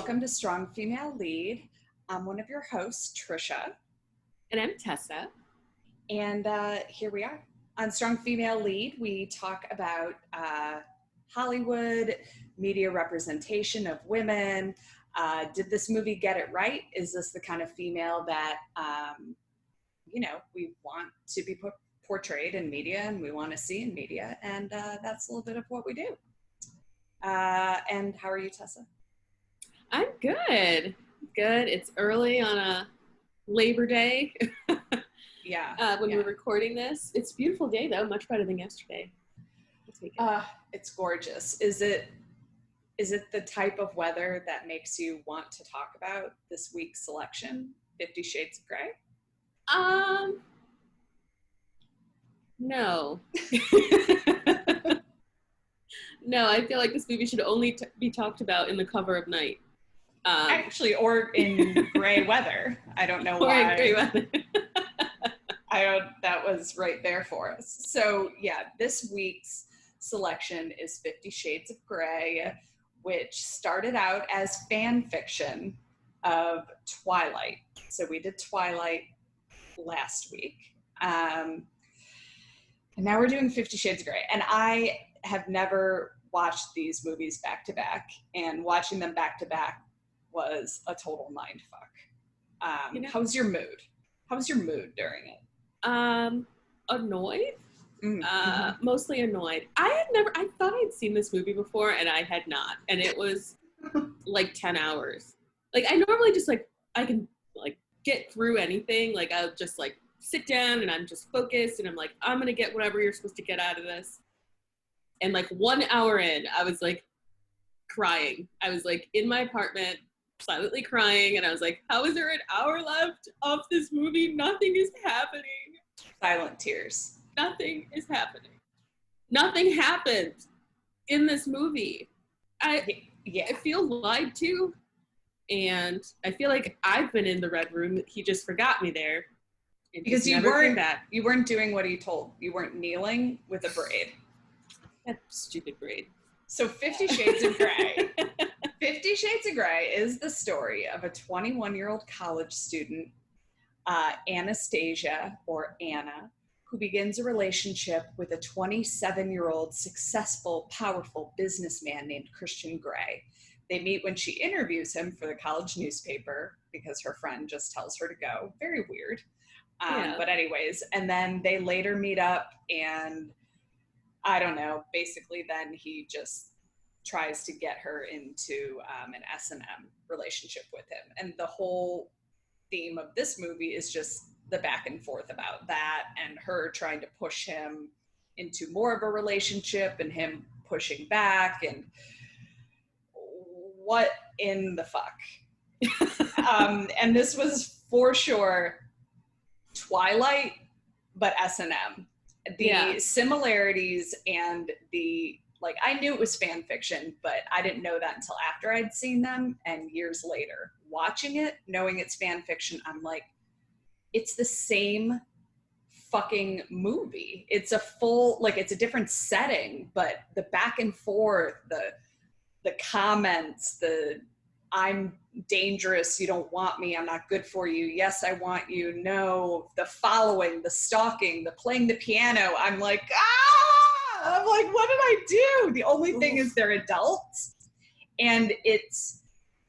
welcome to Strong Female Lead. I'm one of your hosts, Tricia. And I'm Tessa. And here we are. On Strong Female Lead, we talk about Hollywood, media representation of women. Did this movie get it right? Is this the kind of female that, we want to be portrayed in media and we want to see in media? And that's a little bit of what we do. And how are you, Tessa? I'm good. Good. It's early on a Labor Day. When we're recording this. It's a beautiful day, though. Much better than yesterday. I'll take it. It's gorgeous. Is it the type of weather that makes you want to talk about this week's selection, 50 Shades of Grey? No. No, I feel like this movie should only be talked about in the cover of Night. Actually, or in gray weather. I don't know why. Or in gray weather. That was right there for us. So yeah, this week's selection is 50 Shades of Grey, which started out as fan fiction of Twilight. So we did Twilight last week. And now we're doing 50 Shades of Grey. And I have never watched these movies back to back, and watching them back to back was a total mindfuck. How's your mood? How was your mood during it? Annoyed. Mostly annoyed. I thought I'd seen this movie before, and I had not. And it was like 10 hours. Like, I normally just I can get through anything. Like, I'll just sit down and I'm just focused and I'm like, I'm gonna get whatever you're supposed to get out of this. And 1 hour in, I was crying. I was in my apartment, silently crying, and I was like, how is there an hour left of this movie? Nothing is happening. Silent tears. Nothing is happening. Nothing happened in this movie. I feel lied to, and I feel like I've been in the red room. He just forgot me there. Because you weren't doing what he told. You weren't kneeling with a braid. That stupid braid. So 50 Shades of Grey. 50 Shades of Grey is the story of a 21-year-old college student, Anastasia, or Anna, who begins a relationship with a 27-year-old successful, powerful businessman named Christian Grey. They meet when she interviews him for the college newspaper because her friend just tells her to go. Very weird. But anyways, and then they later meet up, and I don't know, basically then he just tries to get her into an S&M relationship with him. And the whole theme of this movie is just the back and forth about that, and her trying to push him into more of a relationship and him pushing back, and what in the fuck. And this was for sure Twilight, but S&M. The similarities and the, I knew it was fan fiction, but I didn't know that until after I'd seen them, and years later. Watching it, knowing it's fan fiction, I'm like, it's the same fucking movie. It's a full, it's a different setting, but the back and forth, the comments, the I'm dangerous, you don't want me, I'm not good for you, yes, I want you, no, the following, the stalking, the playing the piano, I'm like, what did I do? The only thing is they're adults, and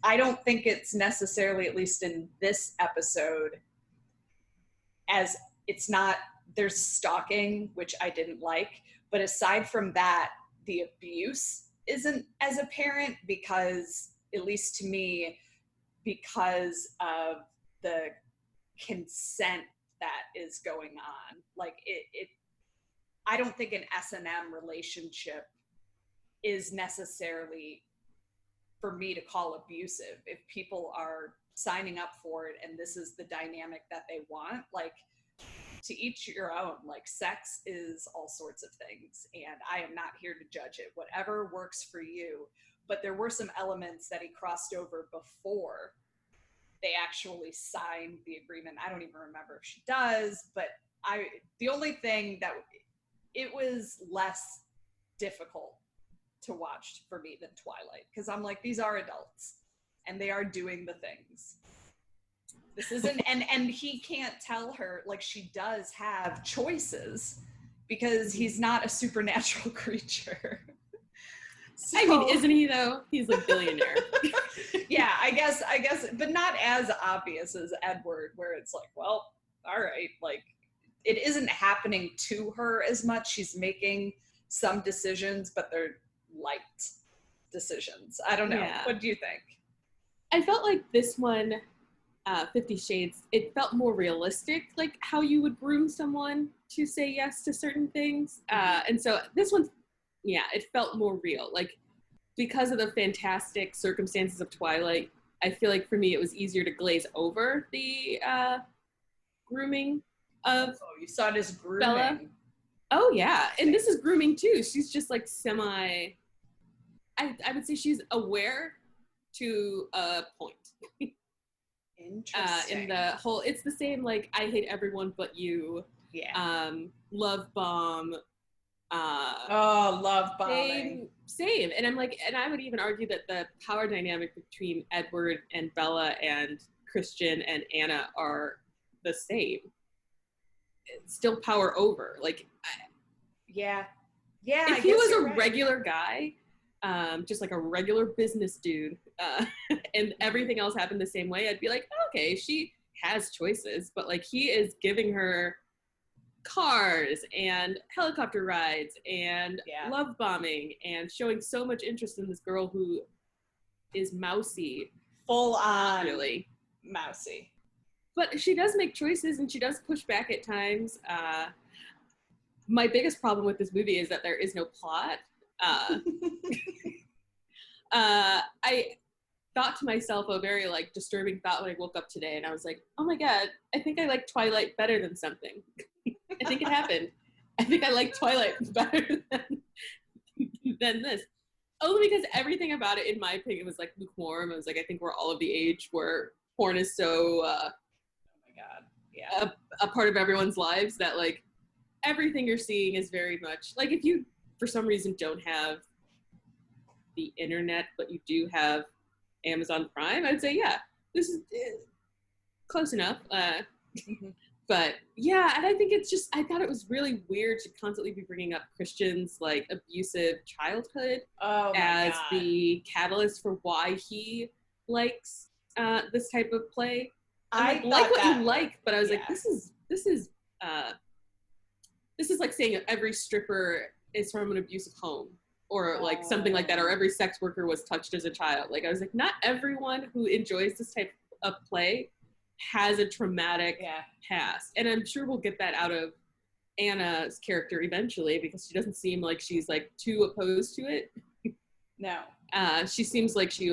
I don't think it's necessarily, at least in this episode, as it's not, there's stalking, which I didn't like, but aside from that, the abuse isn't as apparent because, at least to me, because of the consent that is going on. I don't think an S&M relationship is necessarily for me to call abusive. If people are signing up for it and this is the dynamic that they want, to each your own. Sex is all sorts of things, and I am not here to judge it. Whatever works for you. But there were some elements that he crossed over before they actually signed the agreement. I don't even remember if she does, but the only thing that it was less difficult to watch for me than Twilight, because I'm like, these are adults. and they are doing the things. This isn't, and he can't tell her, like, she does have choices because he's not a supernatural creature. So, I mean, isn't he though? He's a billionaire. Yeah, I guess, but not as obvious as Edward, where it's like, well, all right, like, it isn't happening to her as much. She's making some decisions, but they're light decisions. I don't know. Yeah. What do you think? I felt like this one, 50 Shades, it felt more realistic, like how you would groom someone to say yes to certain things. And so this one, yeah, it felt more real. Like, because of the fantastic circumstances of Twilight, I feel like for me it was easier to glaze over the grooming of you saw it as grooming. Bella. Oh yeah, and this is grooming too. She's just like I would say she's aware to a point. Interesting. In the whole, it's the same, like, I hate everyone but you. Yeah. Love bomb. Love bombing. Same. And I'm like, and I would even argue that the power dynamic between Edward and Bella and Christian and Anna are the same. It's still power over. Like, yeah. If he was a regular guy, just like a regular business dude, and everything else happened the same way, I'd be like, okay, she has choices, but like, he is giving her cars and helicopter rides and love bombing and showing so much interest in this girl who is mousy. Full on. Really. Mousy. But she does make choices and she does push back at times. My biggest problem with this movie is that there is no plot. I thought to myself a very like disturbing thought when I woke up today, and I was like, oh my god, I think I like Twilight better than something. I think it happened. I think I like Twilight better than this. Only because everything about it, in my opinion, was like lukewarm. I was like, I think we're all of the age where porn is so oh my god, yeah, a part of everyone's lives that like everything you're seeing is very much like, if you for some reason don't have the internet but you do have Amazon Prime, I'd say this is close enough. But yeah, and I think it's just, I thought it was really weird to constantly be bringing up Christian's like abusive childhood as the catalyst for why he likes this type of play. I like what you like, but I was like, this is like saying every stripper is from an abusive home, or like something like that, or every sex worker was touched as a child. Like, I was like, not everyone who enjoys this type of play has a traumatic past. And I'm sure we'll get that out of Anna's character eventually, because she doesn't seem like she's like too opposed to it. No. She seems like she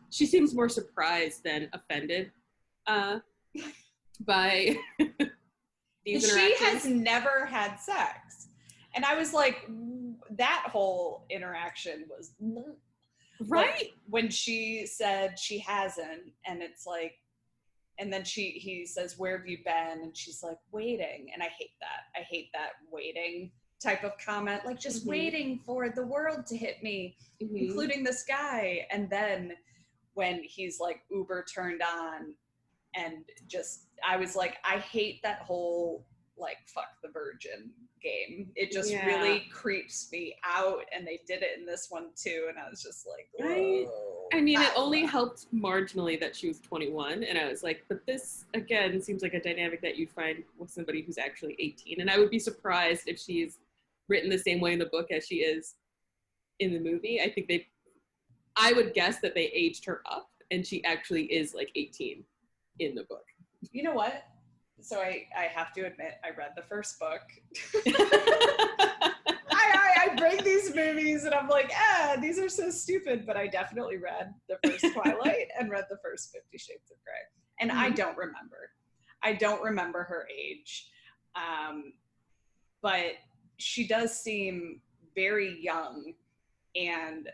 seems more surprised than offended by these interactions. She has never had sex. And I was like, that whole interaction was right. Like, when she said she hasn't, and it's like, and then he says, where have you been? And she's like, waiting. And I hate that waiting type of comment, like just waiting for the world to hit me, including this guy. And then when he's like uber turned on, and just, I was like, I hate that whole like fuck the virgin game. It just really creeps me out, and they did it in this one too, and I was just like, right. I mean, it only helped marginally that she was 21, and I was like, but this again seems like a dynamic that you'd find with somebody who's actually 18, and I would be surprised if she's written the same way in the book as she is in the movie. I would guess that they aged her up, and she actually is like 18 in the book. You know what? So I have to admit, I read the first book. I bring these movies and I'm like, these are so stupid. But I definitely read the first Twilight and read the first 50 Shades of Grey. And I don't remember her age. But she does seem very young. And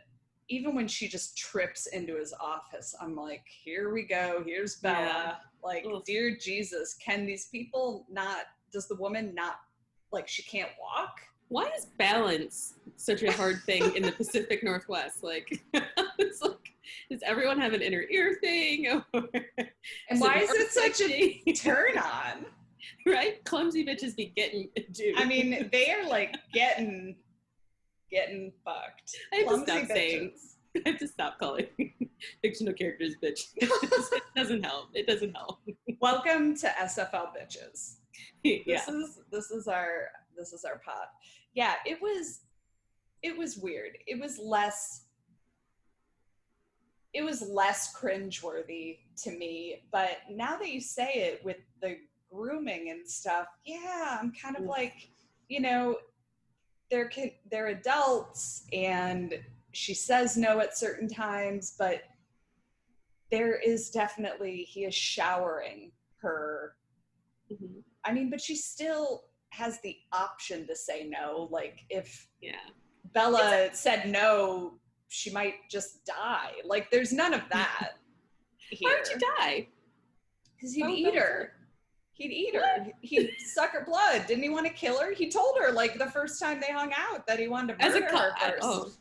even when she just trips into his office, I'm like, here we go. Here's Bella. Yeah. Like, dear Jesus, can these people not, does the woman not, like, she can't walk? Why is balance such a hard thing in the Pacific Northwest? Like, it's like, Does everyone have an inner ear thing? And why is it such a turn on? Right? Clumsy bitches be getting dude. I mean, they are like getting fucked. I have Clumsy to stop bitches. saying. I have to stop calling fictional characters bitch. It doesn't help. It doesn't help. Welcome to SFL bitches. Yeah. This is our pod. Yeah, it was weird. It was less cringeworthy to me, but now that you say it with the grooming and stuff, yeah, I'm kind of like, you know, they're adults and she says no at certain times, but there is definitely, he is showering her. Mm-hmm. I mean, but she still has the option to say no. Like if Bella said no, she might just die. Like there's none of that here. Why would you die? Because he'd eat her. He'd eat her. He'd suck her blood. Didn't he want to kill her? He told her like the first time they hung out that he wanted to murder her first. Oh.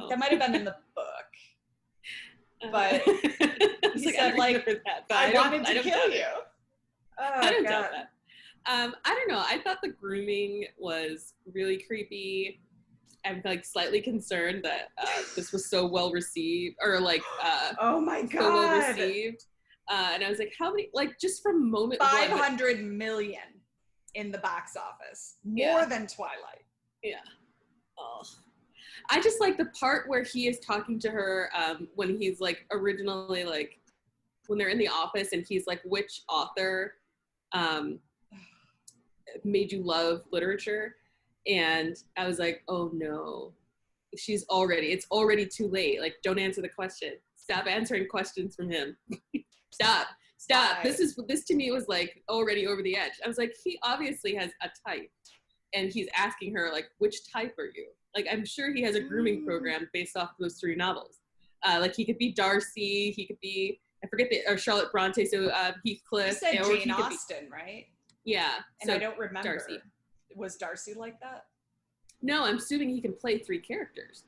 That might have been in the book. But he said like, I wanted to kill you. Oh, I don't doubt that. I don't know. I thought the grooming was really creepy. I'm like slightly concerned that this was so well received, or like oh my god, so well received. And I was like, how many? Like just from moment 500 million in the box office, more than Twilight. Yeah. Oh. I just like the part where he is talking to her when he's like originally like when they're in the office and he's like, which author made you love literature? And I was like, oh no, it's already too late. Like, don't answer the question. Stop answering questions from him. Stop. This to me was like already over the edge. I was like, he obviously has a type and he's asking her like, which type are you? Like, I'm sure he has a grooming program based off those 3 novels. Like he could be Darcy, he could be, I forget or Charlotte Bronte, so Heathcliff. You said Jane Austen, right? Yeah. And so I don't remember. Darcy. Was Darcy like that? No, I'm assuming he can play 3 characters.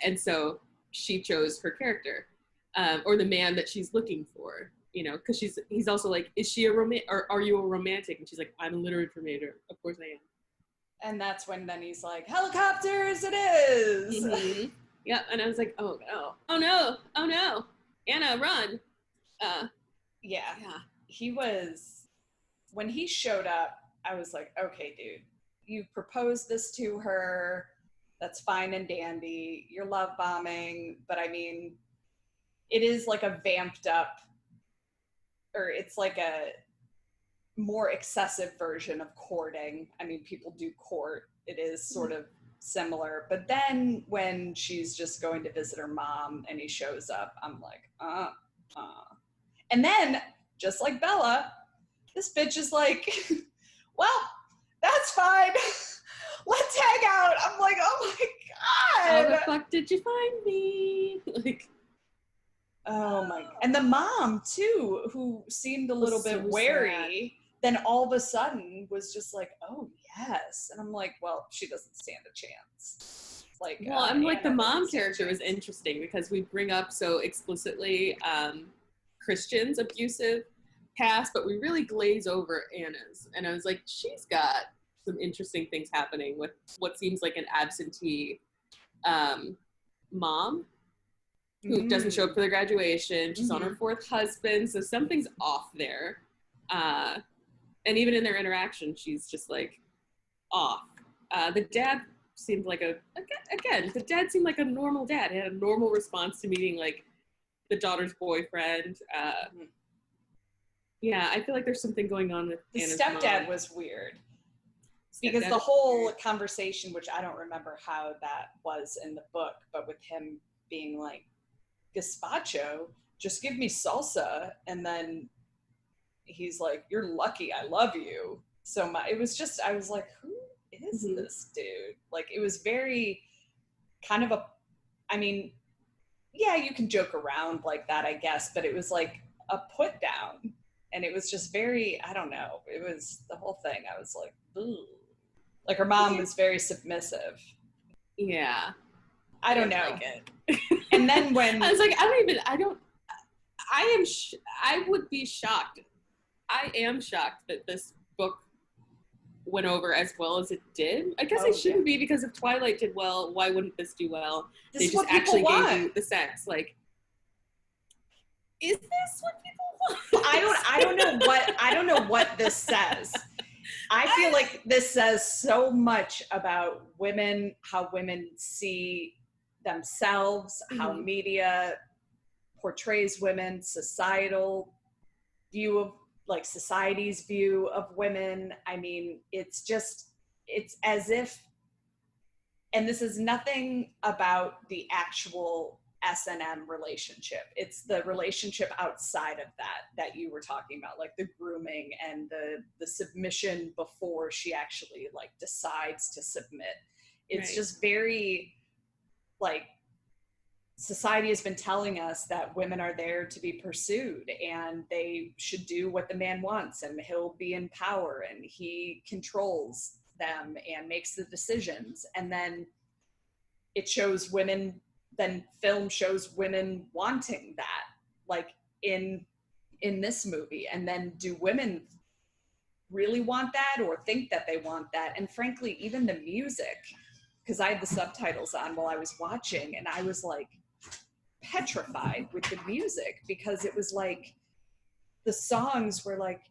And so she chose her character, or the man that she's looking for, you know, because he's also like, is she a romantic, or are you a romantic? And she's like, I'm a literature major. Of course I am. And that's when then he's like, helicopters it is. Mm-hmm. Yeah, and I was like, oh no, Anna, run. Yeah. He was, when he showed up, I was like, okay, dude, you proposed this to her. That's fine and dandy. You're love bombing. But I mean, it is like a vamped up, or it's like a more excessive version of courting. I mean, people do court. It is sort of similar. But then when she's just going to visit her mom and he shows up, I'm like, And then, just like Bella, this bitch is like, well, that's fine. Let's hang out. I'm like, oh my god. How the fuck did you find me? Like, oh my. And the mom too, who seemed a little bit wary, then all of a sudden was just like, oh yes. And I'm like, well, she doesn't stand a chance. Like, well, I'm like, the mom character is interesting because we bring up so explicitly Christian's abusive past, but we really glaze over Anna's. And I was like, she's got some interesting things happening with what seems like an absentee mom who doesn't show up for the graduation. She's on her 4th husband, so something's off there. And even in their interaction, she's just like off. The dad seemed like the dad seemed like a normal dad. He had a normal response to meeting like the daughter's boyfriend. Yeah, I feel like there's something going on with the Anna's stepdad mom. Was weird. Because the whole conversation, which I don't remember how that was in the book, but with him being like, gazpacho, just give me salsa. And then he's like, you're lucky, I love you so much. It was just, I was like, who is this dude? Like, it was very kind of I mean, yeah, you can joke around like that, I guess, but it was like a put down. And it was just very, I don't know, it was the whole thing. I was like, ooh. Like her mom was very submissive. Yeah. I don't know. Like it. And then when I was like, I would be shocked. I am shocked that this book went over as well as it did. I guess it shouldn't be, because if Twilight did well, why wouldn't this do well? This they is just what people actually want. gave you the sex. Like, is this what people want? I don't know what this says. I feel like this says so much about women, how women see themselves, how media portrays women, societal view of, like, society's view of women. I mean, it's as if, and this is nothing about the actual S&M relationship. It's the relationship outside of that you were talking about, like the grooming and the submission before she actually like decides to submit. It's just very, like, society has been telling us that women are there to be pursued and they should do what the man wants and he'll be in power and he controls them and makes the decisions. And then it shows women, then film shows women wanting that, like in this movie. And then do women really want that or think that they want that? And frankly, even the music, because I had the subtitles on while I was watching, and I was like petrified with the music, because it was like the songs were like,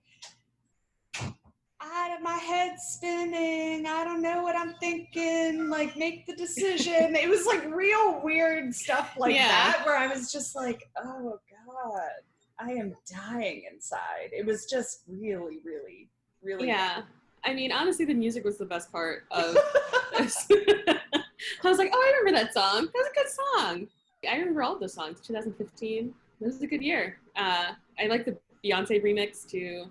my head's spinning, I don't know what I'm thinking, like, make the decision. It was like real weird stuff like that, where I was just like, oh God, I am dying inside. It was just really, really, really bad. I mean, honestly, the music was the best part of this. I was like, oh, I remember that song. That was a good song. I remember all the songs. 2015. This was a good year. I like the Beyonce remix too.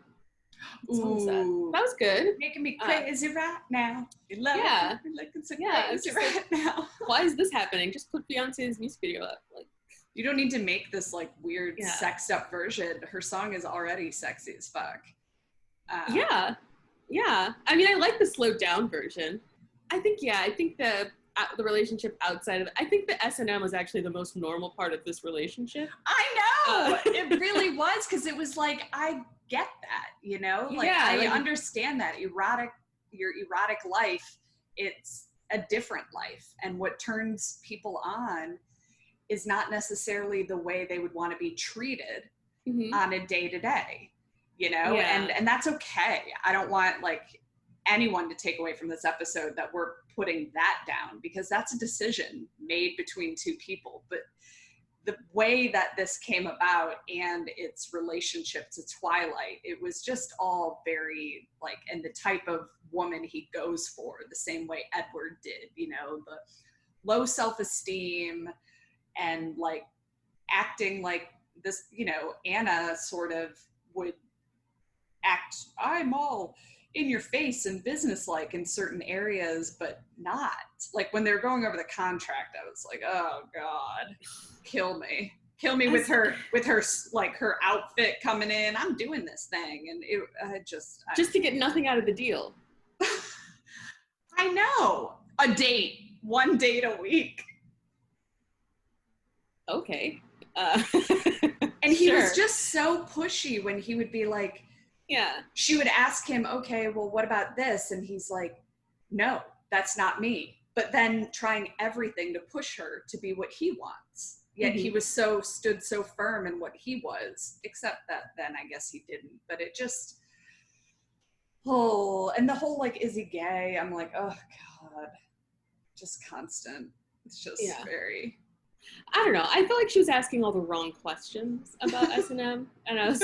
That was good. Making me crazy right now. You love me looking so crazy right now. Why is this happening? Just put Beyonce's music video up. Like, you don't need to make this like weird sexed up version. Her song is already sexy as fuck. Yeah. I mean, I like the slowed down version. I think the relationship outside of it, I think the S&M was actually the most normal part of this relationship. I know! It really was, because it was like, I get that, you know? Like, I understand that. Your erotic life, it's a different life. And what turns people on is not necessarily the way they would want to be treated on a day-to-day, you know? And that's okay. I don't want, like, anyone to take away from this episode that we're putting that down, because that's a decision made between two people. But the way that this came about and its relationship to Twilight, it was just all very like, and the type of woman he goes for, the same way Edward did, you know, the low self-esteem and like acting like this, you know, Anna sort of would act, I'm all in your face and businesslike in certain areas, but not. Like when they were going over the contract, I was like, oh God, kill me with her like her outfit coming in. I'm doing this thing, and just to get nothing out of the deal. I know, one date a week. Okay. And he was just so pushy when he would be like, she would ask him, okay, well, what about this? And he's like, no, that's not me. But then trying everything to push her to be what he wants. Yet he was stood so firm in what he was, except that then I guess he didn't. But it just, and the whole like, is he gay? I'm like, oh God, just constant. It's just very. I don't know. I felt like she was asking all the wrong questions about S&M. And I was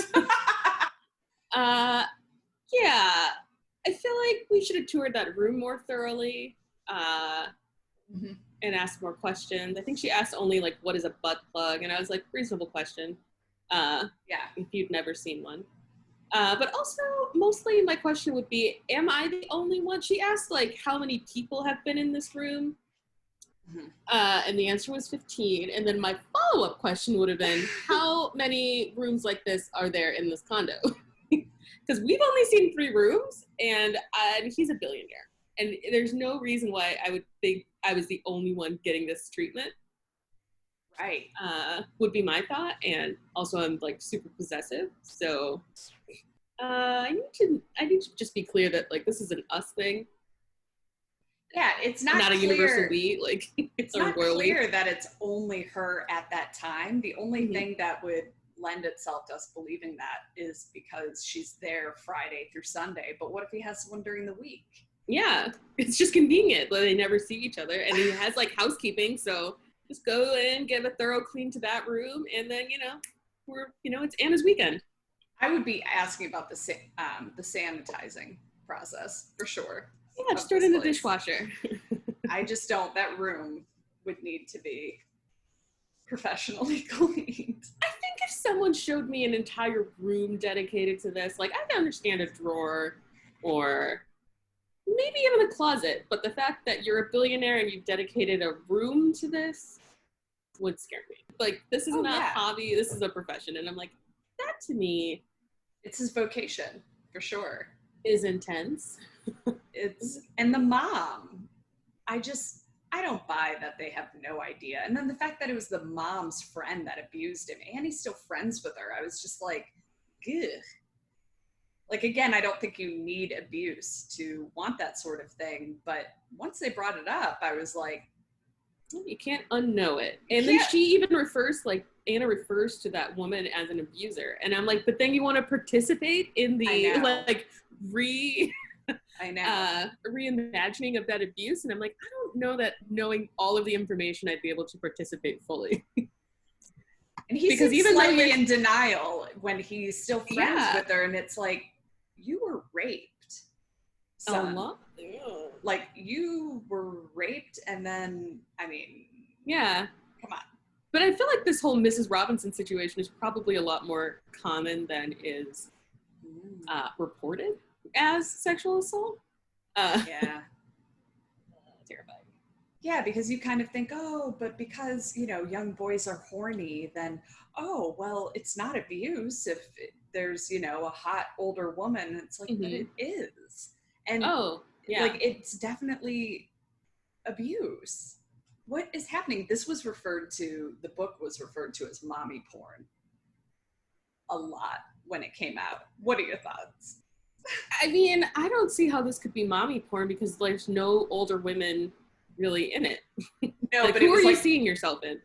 I feel like we should have toured that room more thoroughly and asked more questions. I think she asked only like, what is a butt plug? And I was like, reasonable question. If you've never seen one. But also mostly my question would be, am I the only one? She asked like, how many people have been in this room? And the answer was 15. And then my follow-up question would have been, how many rooms like this are there in this condo? Because we've only seen 3 rooms, and he's a billionaire. And there's no reason why I would think I was the only one getting this treatment. Right. Would be my thought. And also I'm like super possessive. So I need to just be clear that like this is an us thing. Yeah, it's not a clear, universal we, like it's not clear that it's only her at that time. The only thing that would lend itself to us believing that is because she's there Friday through Sunday. But what if he has one during the week? Yeah, it's just convenient that they never see each other, and he has like housekeeping, so just go in, give a thorough clean to that room, and then it's Anna's weekend. I would be asking about the sanitizing process for sure. Yeah, just throw it in the dishwasher. I just don't. That room would need to be professionally cleaned. I think if someone showed me an entire room dedicated to this, like I can understand a drawer or maybe even a closet, but the fact that you're a billionaire and you've dedicated a room to this would scare me. Like, this is not a hobby, this is a profession. And I'm like, that to me... It's his vocation, for sure. Is intense. And the mom, I don't buy that they have no idea. And then the fact that it was the mom's friend that abused him, and he's still friends with her. I was just like, ugh. Like, again, I don't think you need abuse to want that sort of thing. But once they brought it up, I was like, you can't unknow it. And then she even Anna refers to that woman as an abuser. And I'm like, but then you want to participate in the reimagining of that abuse. And I'm like, I don't know that knowing all of the information, I'd be able to participate fully. And he's even slightly in denial when he's still friends with her. And it's like, you were raped. Son. Like, you were raped, and then, I mean... Yeah. Come on. But I feel like this whole Mrs. Robinson situation is probably a lot more common than is reported as sexual assault. Yeah. Terrifying. Yeah, because you kind of think, oh, but because, young boys are horny, then, oh, well, it's not abuse if there's, a hot older woman. It's like, but it is. And like, it's definitely abuse. What is happening? The book was referred to as mommy porn a lot when it came out. What are your thoughts? I mean, I don't see how this could be mommy porn because there's no older women really in it. No, like, but who are you seeing yourself in?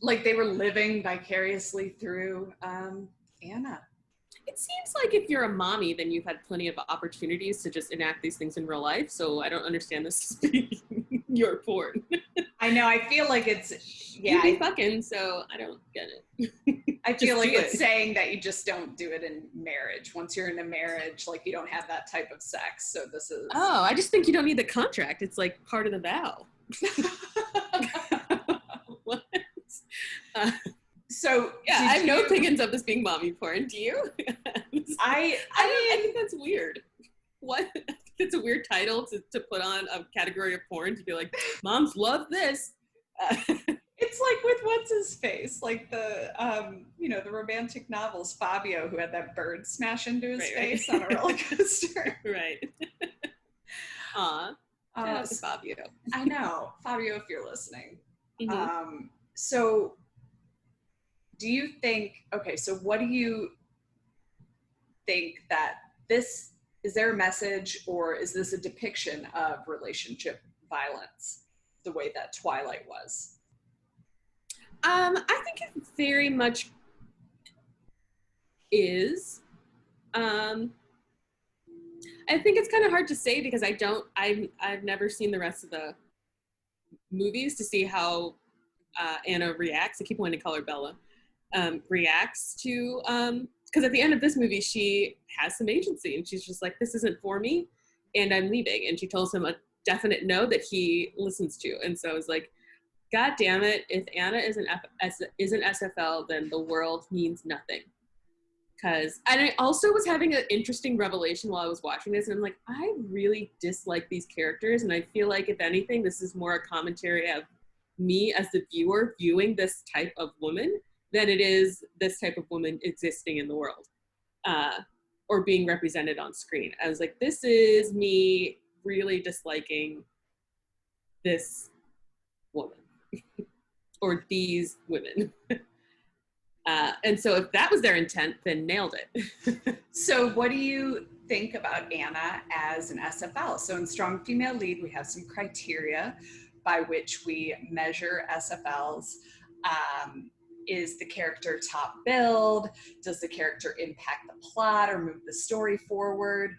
Like they were living vicariously through Anna. It seems like if you're a mommy, then you've had plenty of opportunities to just enact these things in real life. So I don't understand this as being your porn. I know. I feel like it's you be fucking, so I don't get it. I feel like it's saying that you just don't do it in marriage. Once you're in a marriage, like you don't have that type of sex. So this is. Oh, I just think you don't need the contract. It's like part of the vow. What? So yeah, I have no opinions of this being mommy porn. Do you? I think that's weird. What? It's a weird title to put on a category of porn to be like, moms love this. It's like with what's his face, like the the romantic novels, Fabio, who had that bird smash into his face on a roller coaster. Right. Fabio. I know, Fabio, if you're listening. Mm-hmm. So do you think, so what do you think that is there a message, or is this a depiction of relationship violence the way that Twilight was? I think it very much is. I think it's kind of hard to say because I've never seen the rest of the movies to see how Anna reacts. I keep wanting to call her Bella. Reacts to because at the end of this movie she has some agency and she's just like, this isn't for me and I'm leaving, and she tells him a definite no that he listens to. And so it's like, god damn it, if Anna is an SFL, then the world means nothing. And I also was having an interesting revelation while I was watching this, and I'm like, I really dislike these characters, and I feel like if anything this is more a commentary of me as the viewer viewing this type of woman than it is this type of woman existing in the world or being represented on screen. I was like, this is me really disliking this woman or these women. And so if that was their intent, then nailed it. So what do you think about Anna as an SFL? So in Strong Female Lead, we have some criteria by which we measure SFLs. Is the character top billed? Does the character impact the plot or move the story forward?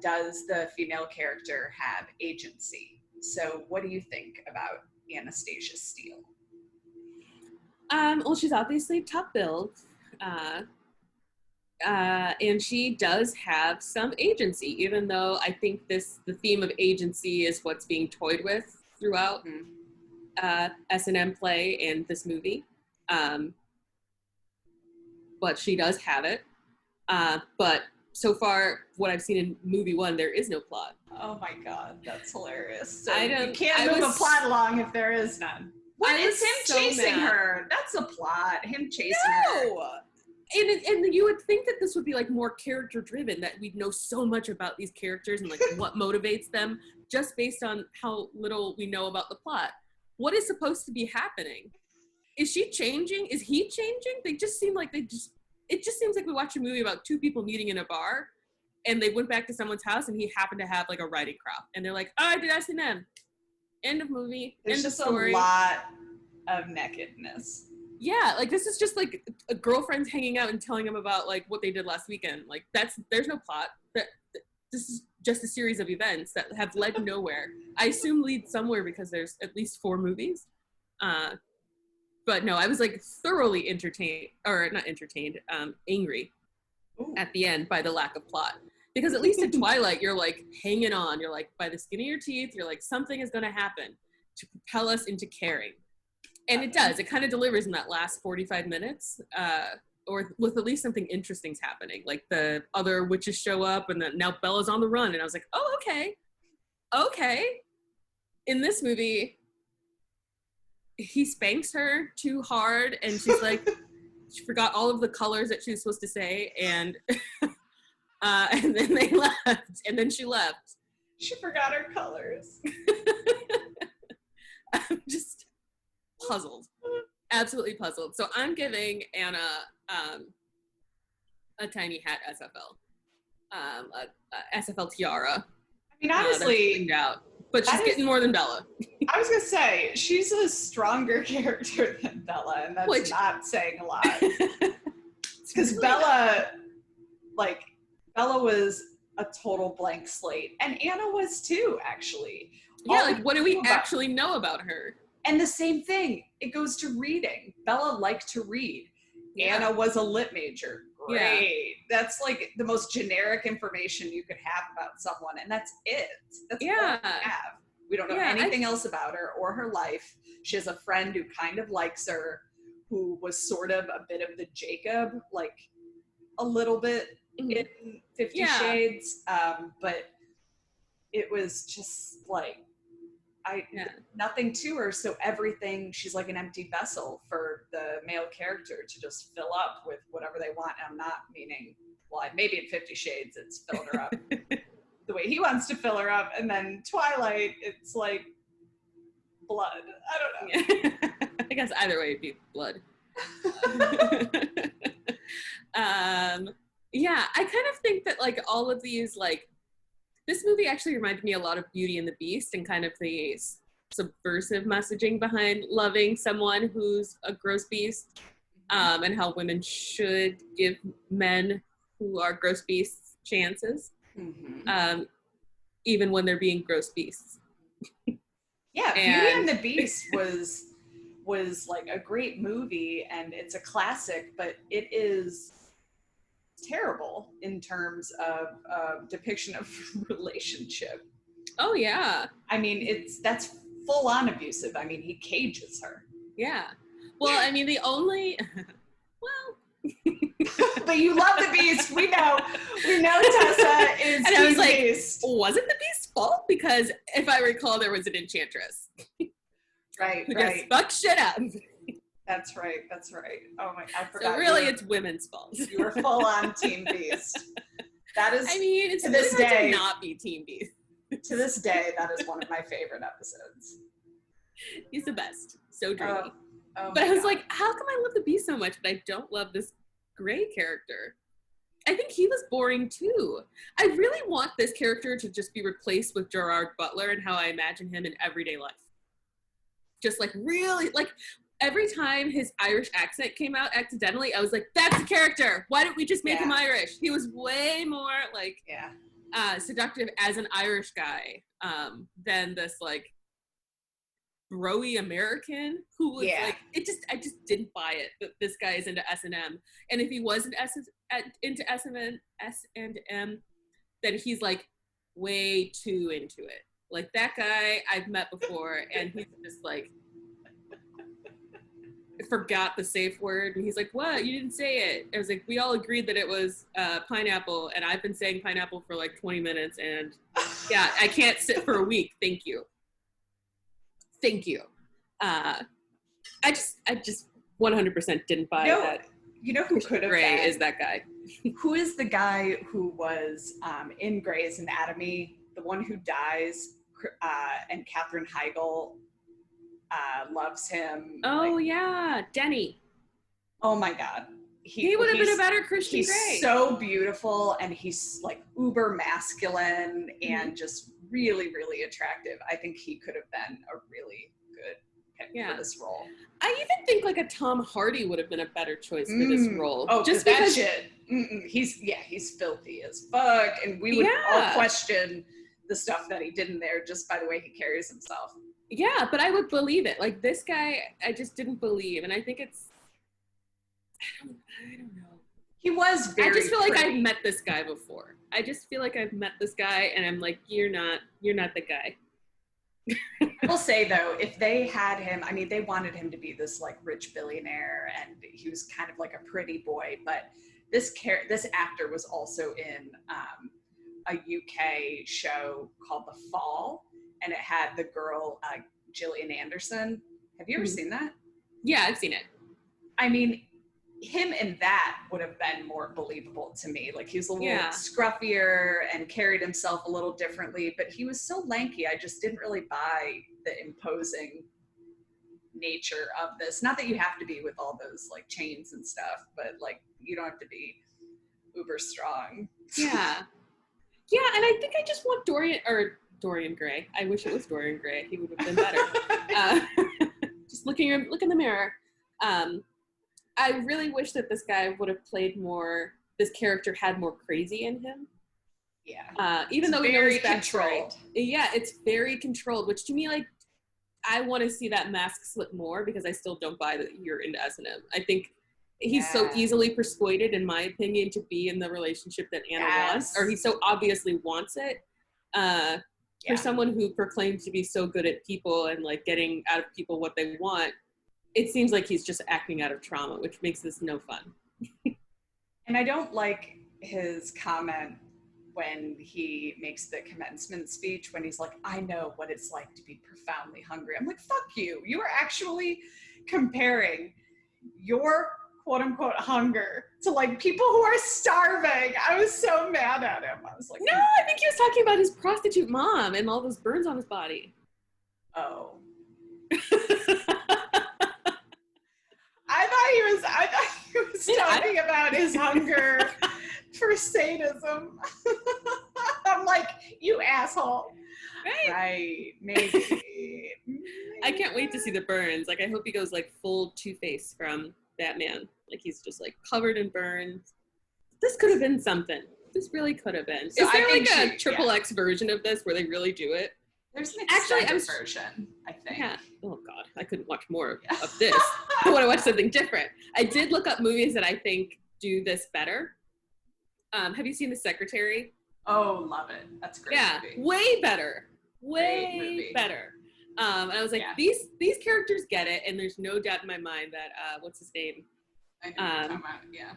Does the female character have agency? So what do you think about Anastasia Steele? Well, she's obviously top billed. And she does have some agency, even though I think the theme of agency is what's being toyed with throughout S&M play and this movie. But she does have it. But so far, what I've seen in movie 1, there is no plot. Oh my God, that's hilarious. So you can't move a plot along if there is none. What is him chasing her? That's a plot. Him chasing her. And you would think that this would be like more character driven, that we'd know so much about these characters and like what motivates them just based on how little we know about the plot. What is supposed to be happening? Is she changing? Is he changing? They just seem like it just seems like we watched a movie about two people meeting in a bar and they went back to someone's house and he happened to have like a writing crop and they're like, oh, I did S&M. End of movie. There's end just of story. A lot of nakedness. Yeah, like this is just like a girlfriend's hanging out and telling them about like what they did last weekend. Like there's no plot. This is just a series of events that have led nowhere. I assume lead somewhere because there's at least 4 movies. But no, I was like thoroughly angry at the end by the lack of plot. Because at least in Twilight, you're like hanging on. You're like by the skin of your teeth. You're like something is going to happen to propel us into caring. And it does. It kind of delivers in that last 45 minutes, or with at least something interesting's happening. Like the other witches show up, and then now Bella's on the run. And I was like, oh, okay. In this movie, he spanks her too hard, and she's like, she forgot all of the colors that she was supposed to say, and and then they left, and then she left. She forgot her colors. I'm just puzzled, absolutely puzzled. So I'm giving Anna a tiny hat SFL, a SFL tiara. I mean, honestly, out, but she's getting more than Bella. I was gonna say she's a stronger character than Bella, and that's not saying a lot. Because Bella was a total blank slate, and Anna was too, actually. Yeah, like what do we actually know about her? And the same thing, it goes to reading. Bella liked to read. Yeah. Anna was a lit major. Great. Yeah. That's like the most generic information you could have about someone, and that's it. That's all we have. We don't know anything else about her or her life. She has a friend who kind of likes her, who was sort of a bit of the Jacob, like a little bit in 50 Shades, but it was just like, nothing to her, so everything, she's like an empty vessel for the male character to just fill up with whatever they want. And I'm not meaning, well, maybe in 50 Shades it's filled her up the way he wants to fill her up, and then Twilight, it's like blood. I don't know. I guess either way it'd be blood. Yeah, I kind of think that like all of these, like, this movie actually reminded me a lot of Beauty and the Beast and kind of the subversive messaging behind loving someone who's a gross beast, and how women should give men who are gross beasts chances, even when they're being gross beasts. Yeah, Beauty and the Beast was like a great movie, and it's a classic, but it is terrible in terms of depiction of relationship. Oh yeah. I mean, that's full on abusive. I mean, he cages her. Yeah. Well, I mean, the only but you love the Beast. We know Tessa is and I was like, Beast. Was it the Beast's fault? Because if I recall, there was an enchantress. Right. Who just fucked shit up. That's right. Oh my, I forgot. So really, it's women's fault. You were full on Team Beast. That is, I mean, it's to this day to not be Team Beast. To this day, that is one of my favorite episodes. He's the best. So dreamy. Oh but I was God. like, how come I love the Beast so much, but I don't love this Gray character? I think he was boring too. I really want this character to just be replaced with Gerard Butler and how I imagine him in everyday life. Just like really, like every time his Irish accent came out accidentally, I was like, that's the character. Why don't we just make him Irish? He was way more like seductive as an Irish guy than this like bro-y American who was like, I just didn't buy it that this guy is into S&M. And if he wasn't into S&M, then he's like way too into it. Like that guy I've met before and he's just like forgot the safe word and he's like, what? You didn't say it. I was like, we all agreed that it was pineapple and I've been saying pineapple for like 20 minutes and yeah, I can't sit for a week. Thank you. I just 100% didn't buy that. You know who could have Gray been? Is that guy. Who is the guy who was in Grey's Anatomy, the one who dies, and Katherine Heigl loves him? Oh yeah, Denny. Oh my God. He would have been a better Christian Grey. He's so beautiful and he's like uber masculine and just really, really attractive. I think he could have been a really good pick for this role. I even think like a Tom Hardy would have been a better choice for this role. Oh, just because that shit. He's filthy as fuck, and we would all question the stuff that he did in there just by the way he carries himself. Yeah, but I would believe it. Like this guy, I just didn't believe, and I think it's. I don't know. He was very. I just feel like I've met this guy before. I just feel like I've met this guy, and I'm like, you're not the guy. I will say though, if they had him, I mean, they wanted him to be this like rich billionaire, and he was kind of like a pretty boy. But this actor was also in a UK show called The Fall, and it had the girl Gillian Anderson. Have you ever seen that? Yeah, I've seen it. I mean, him in that would have been more believable to me. Like he was a little scruffier and carried himself a little differently, but he was so lanky. I just didn't really buy the imposing nature of this. Not that you have to be with all those like chains and stuff, but like you don't have to be uber strong. Yeah. Yeah, and I think I just want Dorian Gray. I wish it was Dorian Gray. He would have been better. Just look in the mirror. I really wish that this guy would have played more, this character had more crazy in him. Yeah. Even though he knows very controlled. Yeah, it's very controlled, which to me, like, I want to see that mask slip more because I still don't buy that you're into S&M. I think he's so easily persuaded, in my opinion, to be in the relationship that Anna wants, or he so obviously wants it. For someone who proclaims to be so good at people and like getting out of people what they want, it seems like he's just acting out of trauma, which makes this no fun. And I don't like his comment when he makes the commencement speech when he's like, I know what it's like to be profoundly hungry. I'm like, fuck you. You are actually comparing your quote unquote hunger to like people who are starving. I was so mad at him. I was like, no, I think he was talking about his prostitute mom and all those burns on his body. Oh. I thought he was talking about his hunger for sadism. I'm like, you asshole. Right, maybe. I can't wait to see the burns. Like, I hope he goes like full Two-Face from Batman. Like, he's just like covered in burns. This could have been something. This really could have been. So is there like a triple X version of this where they really do it? There's an extended version, I think. Yeah. Oh God, I couldn't watch more of this. I want to watch something different. I did look up movies that I think do this better. Have you seen The Secretary? Oh, love it. That's a great movie. Way better. Way better. And I was like, these characters get it, and there's no doubt in my mind that what's his name? I know what you're talking about. Yeah.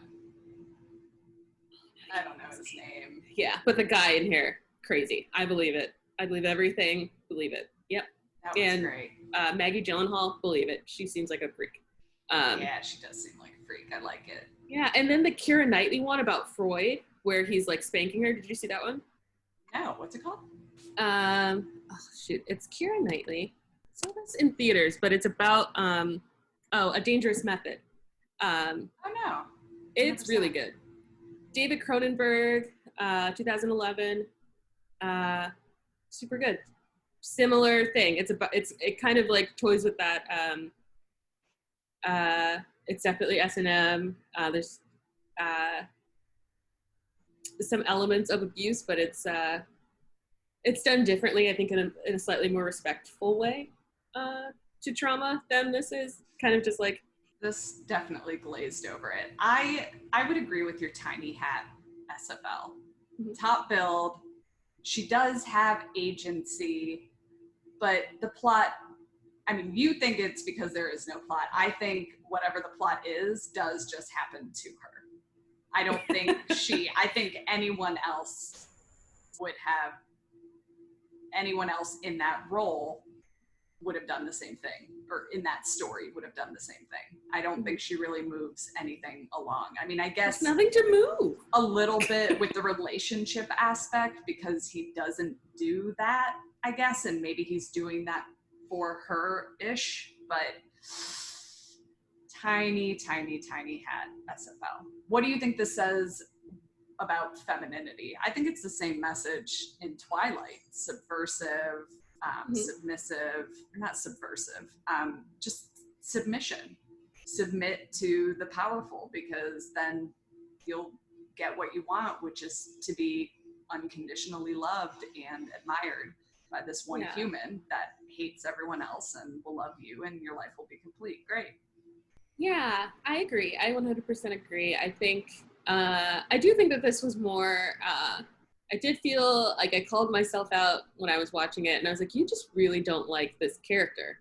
I don't know his name. Yeah, but the guy in here, crazy. I believe it. I believe everything. Believe it. Yep. That was great. Maggie Gyllenhaal, believe it. She seems like a freak. Yeah, she does seem like a freak. I like it. Yeah, and then the Keira Knightley one about Freud, where he's like spanking her. Did you see that one? No, what's it called? Oh shoot, it's Keira Knightley. So that's in theaters, but it's about A Dangerous Method. Oh no. It's really good. David Cronenberg, 2011. Super good. Similar thing. It kind of like toys with that. It's definitely S&M. There's some elements of abuse, but it's done differently. I think in a slightly more respectful way to trauma than this is. Kind of just like, this definitely glazed over it. I would agree with your tiny hat SFL. Mm-hmm. Top build. She does have agency, but the plot, I mean, you think it's because there is no plot. I think whatever the plot is does just happen to her. I don't think I think anyone else in that role would have done the same thing, or in that story would have done the same thing. I don't think she really moves anything along. I mean, I guess there's nothing to move. A little bit with the relationship aspect, because he doesn't do that, I guess, and maybe he's doing that for her-ish, but tiny, tiny, tiny hat SFL. What do you think this says about femininity? I think it's the same message in Twilight. Subversive, submissive, not subversive, just submission. Submit to the powerful, because then you'll get what you want, which is to be unconditionally loved and admired by this one human that hates everyone else and will love you, and your life will be complete. Great. Yeah, I agree. I 100% agree. I think, I do think that this was more, I did feel like I called myself out when I was watching it, and I was like, you just really don't like this character.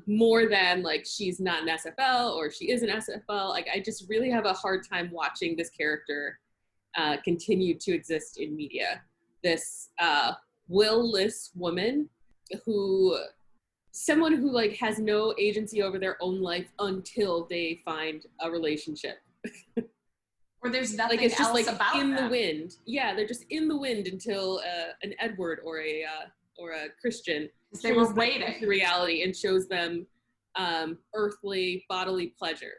More than like, she's not an SFL or she is an SFL. Like, I just really have a hard time watching this character continue to exist in media. This will-less woman someone who like has no agency over their own life until they find a relationship. Or there's nothing like, it's just else like about in them. The wind. Yeah, they're just in the wind until an Edward or a Christian they were waiting the reality and shows them earthly bodily pleasure.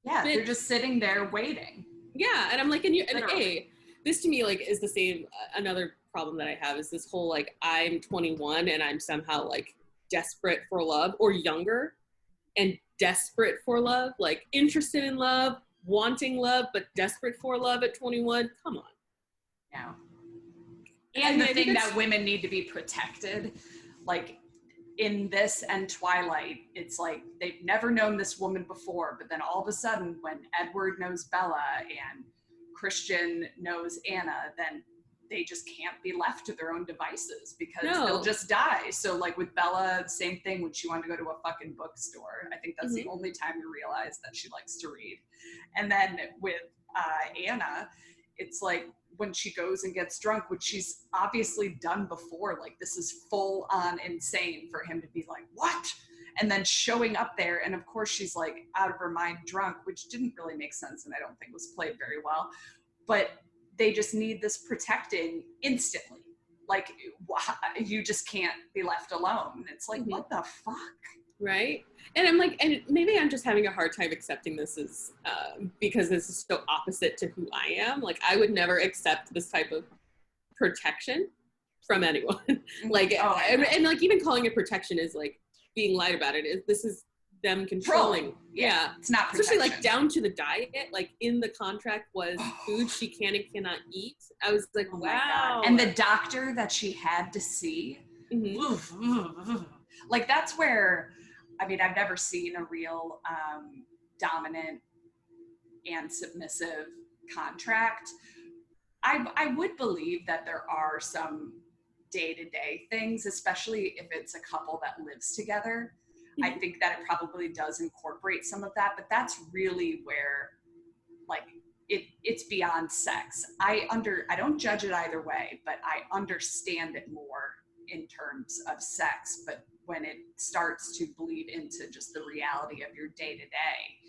Yeah, they're just sitting there waiting. Yeah, and I'm like, this to me like is the same. Another problem that I have is this whole like, I'm 21 and I'm somehow like desperate for love, or younger and desperate for love, like interested in love, wanting love, but desperate for love at 21. Come on. Yeah. And the thing that women need to be protected, like in this and Twilight, it's like they've never known this woman before, but then all of a sudden when Edward knows Bella and Christian knows Anna, then they just can't be left to their own devices, because they'll just die. So like with Bella, same thing, when she wanted to go to a fucking bookstore. I think that's the only time you realize that she likes to read. And then with Anna, it's like when she goes and gets drunk, which she's obviously done before, like this is full on insane for him to be like, what? And then showing up there, and of course she's like out of her mind drunk, which didn't really make sense and I don't think was played very well. But they just need this protecting instantly. Like, you just can't be left alone. It's like, what the fuck? Right? And I'm like, and maybe I'm just having a hard time accepting this as, because this is so opposite to who I am. Like, I would never accept this type of protection from anyone. Like, and like even calling it protection is like being lied about it. This is them controlling. Yeah. It's not protection. Especially like down to the diet, like in the contract was food she can and cannot eat. I was like, wow. And the doctor that she had to see, like that's where, I mean, I've never seen a real dominant and submissive contract. I would believe that there are some day-to-day things, especially if it's a couple that lives together. I think that it probably does incorporate some of that, but that's really where, like, it's beyond sex. I don't judge it either way, but I understand it more in terms of sex. But when it starts to bleed into just the reality of your day-to-day,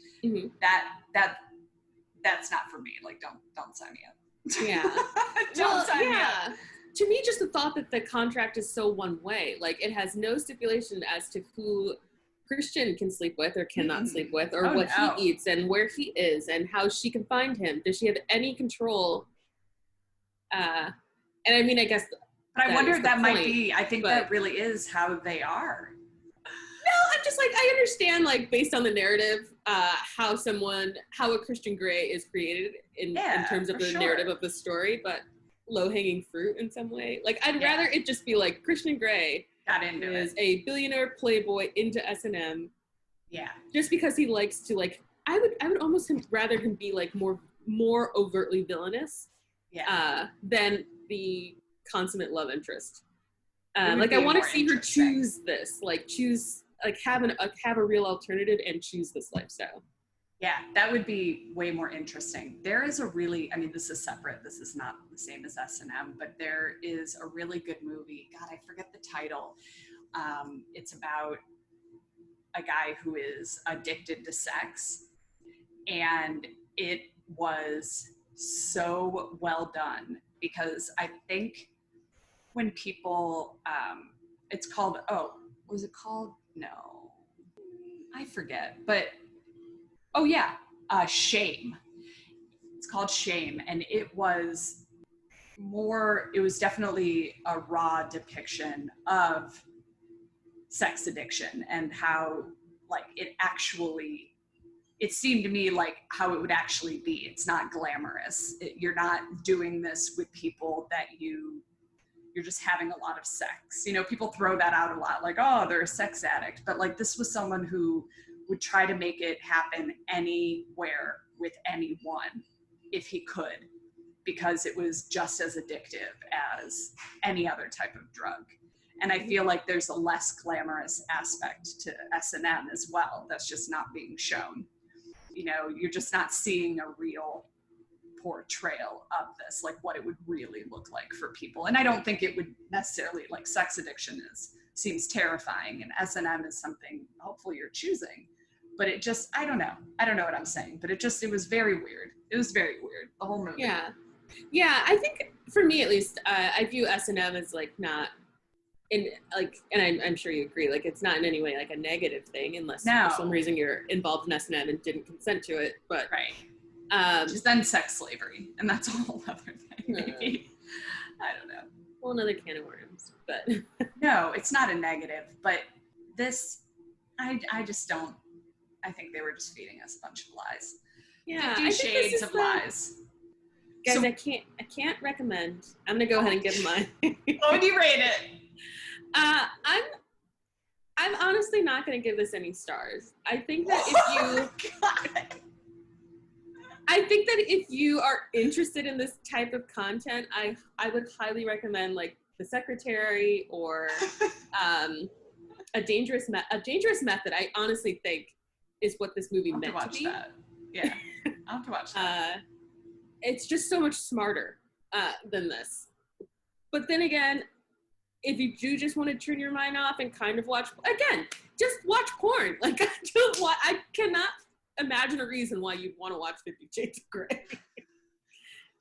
that's not for me. Like, don't sign me up. Yeah. Don't sign me yeah. up. To me, just the thought that the contract is so one way, like it has no stipulation as to who Christian can sleep with or cannot sleep with, or what he eats and where he is and how she can find him. Does she have any control? And I mean, I guess. But I wonder that might be, I think that really is how they are. No, I'm just like, I understand, like, based on the narrative, how a Christian Grey is created in terms of the narrative of the story, but low-hanging fruit in some way. Like, I'd rather it just be like Christian Grey is a billionaire playboy into S&M. Yeah. Just because he likes to, like, I would almost rather him be like more overtly villainous than the consummate love interest. Like, I want to see her choose this, have a real alternative and choose this lifestyle. Yeah, that would be way more interesting. There is this is separate. This is not the same as S&M, but there is a really good movie. God, I forget the title. It's about a guy who is addicted to sex, and it was so well done because I think when people, it's called, was it called? No, I forget, but Shame. It's called Shame, and it was definitely a raw depiction of sex addiction and how, like, it seemed to me like how it would actually be. It's not glamorous. You're not doing this with people that you're just having a lot of sex. You know, people throw that out a lot, like, oh, they're a sex addict. But like, this was someone who would try to make it happen anywhere with anyone if he could, because it was just as addictive as any other type of drug. And I feel like there's a less glamorous aspect to S&M as well that's just not being shown. You know, you're just not seeing a real portrayal of this, like what it would really look like for people. And I don't think it would necessarily, like, sex addiction seems terrifying, and S&M is something hopefully you're choosing, but it just, I don't know what I'm saying, but it was very weird. It was very weird, the whole movie. Yeah, I think for me at least, I view S&M as like not in, like, and I'm sure you agree, like it's not in any way like a negative thing unless for some reason you're involved in S&M and didn't consent to it, but just then sex slavery, and that's a whole other thing, maybe. I don't know. Well, another can of worms, but. No, it's not a negative, but this, I just don't, I think they were just feeding us a bunch of lies. Yeah, 50 Shades of Lies. Guys, so, I can't recommend. I'm gonna go ahead and give mine. What would you rate it? I'm honestly not gonna give this any stars. I think that if you are interested in this type of content, I would highly recommend like The Secretary or a dangerous method. I honestly think is what this movie meant to be. That. Yeah, I'll have to watch that. It's just so much smarter than this. But then again, if you do just want to turn your mind off and kind of just watch porn. Like, I cannot imagine a reason why you'd want to watch 50 Shades of Grey.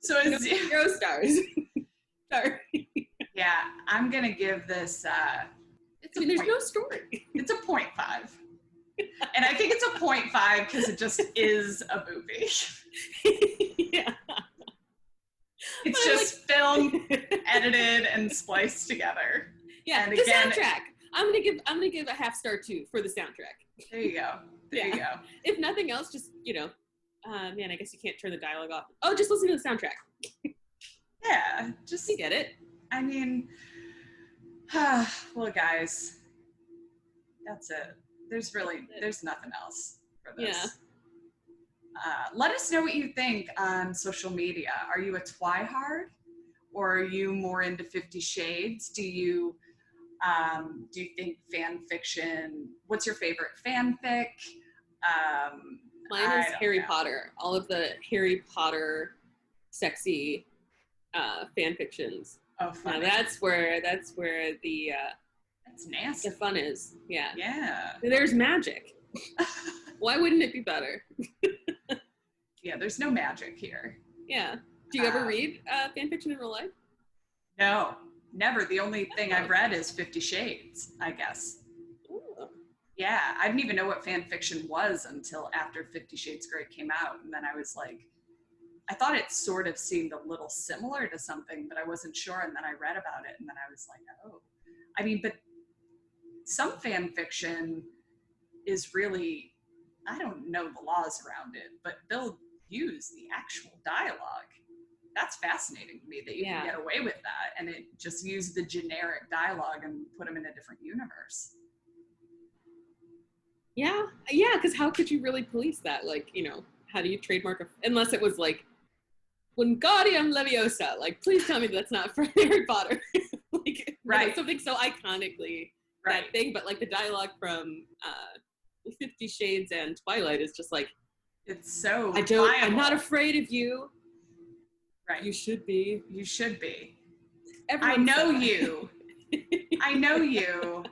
So it's 0 stars. Sorry. Yeah, I'm going to give this, there's no story. It's a 0.5. And I think it's a 0.5 because it just is a movie. Yeah. It's just filmed, edited, and spliced together. Yeah, and the soundtrack. I'm gonna give a half star too for the soundtrack. There you go. There you go. If nothing else, just man, I guess you can't turn the dialogue off. Oh, just listen to the soundtrack. Yeah, just you get it. I mean, well, guys, that's it. There's nothing else for this. Yeah. Let us know what you think on social media. Are you a twihard, or are you more into 50 Shades? Do you think fan fiction? What's your favorite fanfic? Mine is Harry Potter. All of the Harry Potter sexy fan fictions. Oh, funny. That's where the that's nasty. The fun is. Yeah. Yeah. There's magic. Why wouldn't it be better? Yeah, there's no magic here. Yeah. Do you ever read fan fiction in real life? No, never. The only thing I've read is 50 Shades, I guess. Ooh. Yeah, I didn't even know what fan fiction was until after 50 Shades Grey came out. And then I was like, I thought it sort of seemed a little similar to something, but I wasn't sure. And then I read about it and then I was like, oh. I mean, but some fan fiction is really, I don't know the laws around it, but they'll use the actual dialogue. That's fascinating to me that you can get away with that and it just use the generic dialogue and put them in a different universe. Yeah, because how could you really police that? Like, you know, how do you trademark unless it was like Wingardium Leviosa, like, please tell me that's not from Harry Potter. Like, right. You know, something so iconically that thing, but like the dialogue from 50 Shades and Twilight is just like, it's so I'm not afraid of you. Right. You should be. You should be. Everyone I know you. I know you.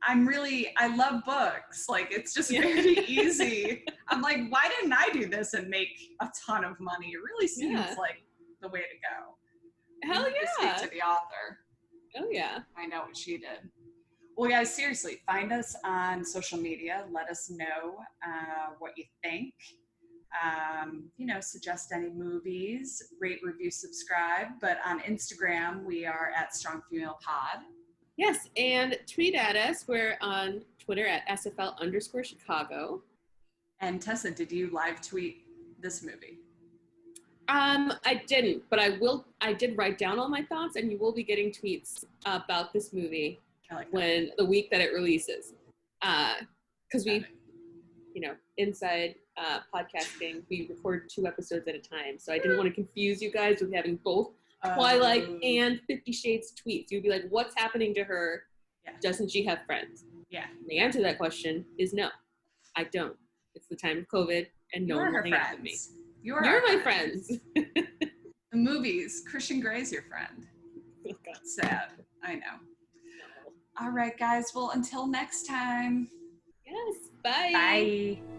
I love books. Like, it's just very easy. I'm like, why didn't I do this and make a ton of money? It really seems like the way to go. Hell yeah. Speak to the author. Oh yeah. I know what she did. Well, guys, seriously, find us on social media. Let us know what you think. You know, suggest any movies, rate, review, subscribe. But on Instagram, we are at Strong Female Pod. Yes, and tweet at us. We're on Twitter at SFL_Chicago. And Tessa, did you live tweet this movie? I didn't, but I did write down all my thoughts, and you will be getting tweets about this movie when the week that it releases. Because we, you know, inside podcasting, we record 2 episodes at a time. So I didn't want to confuse you guys with having both Twilight and 50 Shades tweets. You'd be like, what's happening to her? Yeah. Doesn't she have friends? Yeah. And the answer to that question is no, I don't. It's the time of COVID, and no one will hang out with me. You're my friends. The movies, Christian Grey's your friend. Oh, God. Sad. I know. No. All right, guys. Well, until next time. Yes. Bye. Bye.